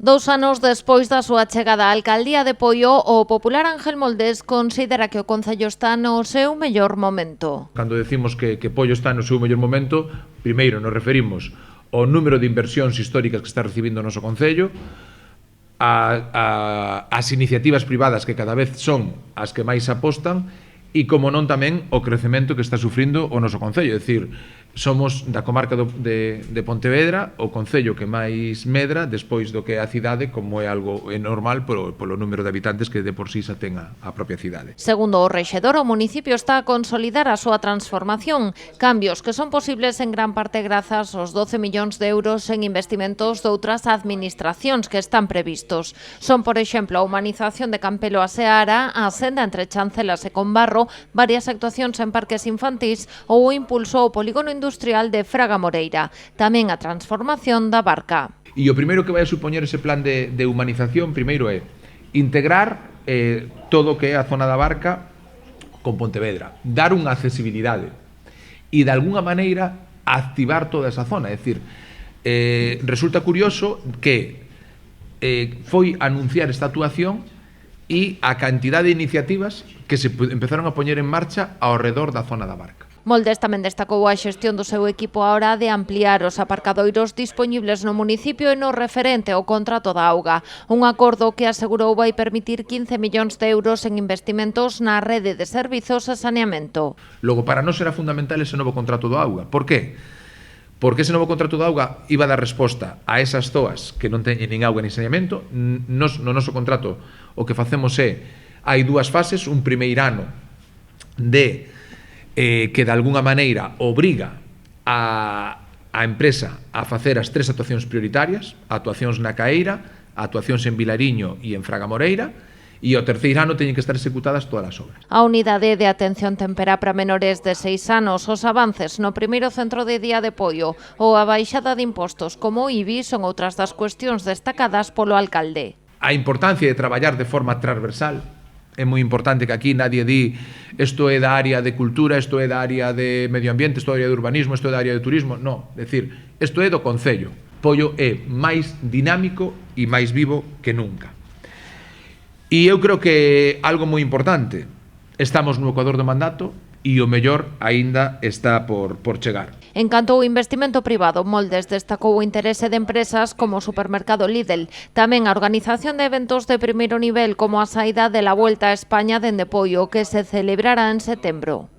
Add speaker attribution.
Speaker 1: 2 anos despois da súa chegada á alcaldía de Poio, o popular Ángel Moldés considera que o concello está no seu mellor momento.
Speaker 2: Cando decimos que Poio está no seu mellor momento, primeiro nos referimos ao número de inversións históricas que está recibindo o noso concello, as iniciativas privadas que cada vez son as que máis apostan e, como non, tamén o crecemento que está sufrindo o noso concello. É dicir, somos da comarca de Pontevedra o concello que máis medra despois do que é a cidade, como é algo normal polo número de habitantes que de por sí xa ten a propia cidade.
Speaker 1: Segundo o rexedor, o municipio está a consolidar a súa transformación, cambios que son posibles en gran parte grazas aos 12 millóns de euros en investimentos de outras administracións que están previstos. Son, por exemplo, a humanización de Campelo a Seara, a senda entre Chancelas e Combarro, varias actuacións en parques infantís ou o impulso ao polígono industrial de Fraga Moreira, tamén a transformación da Barca.
Speaker 2: E o primeiro que vai a supoñer ese plan de humanización, primeiro é integrar todo o que é a zona da Barca con Pontevedra, dar unha accesibilidade e, de alguna maneira, activar toda esa zona. É dicir, resulta curioso que foi anunciar esta actuación e a cantidad de iniciativas que se empezaron a poñer en marcha ao redor da zona da Barca.
Speaker 1: Moldés tamén destacou a xestión do seu equipo á hora de ampliar os aparcadoiros dispoñibles no municipio e no referente ao contrato da auga. Un acordo que asegurou vai permitir 15 millóns de euros en investimentos na rede de servizos e saneamento.
Speaker 2: Logo, para nós era fundamental ese novo contrato do auga. Por qué? Porque ese novo contrato do auga iba a dar resposta a esas zoas que non teñen nin auga nin saneamento. No noso contrato o que facemos é, hai dúas fases, un primeiro ano que de alguna maneira obriga a empresa a facer as 3 actuacións prioritarias, actuacións na Caeira, actuacións en Vilariño e en Fraga Moreira, e ao terceiro ano teñen que estar executadas todas as obras.
Speaker 1: A unidade de atención temperá para menores de 6 anos, os avances no primeiro centro de día de Poio ou a baixada de impostos como o IBI son outras das cuestións destacadas polo alcalde.
Speaker 2: A importancia de traballar de forma transversal. É moi importante que aquí nadie di isto é da área de cultura, isto é da área de medio ambiente, isto é da área de urbanismo, isto é da área de turismo. Non, é dicir, isto é do concello. Poio é máis dinámico e máis vivo que nunca. E eu creo que algo moi importante, estamos no ecuador do mandato e o mellor aínda está por chegar.
Speaker 1: En canto ao investimento privado, Moldés destacou o interese de empresas como o supermercado Lidl, tamén a organización de eventos de primeiro nivel como a saída de la Vuelta a España dende Poio, que se celebrará en setembro.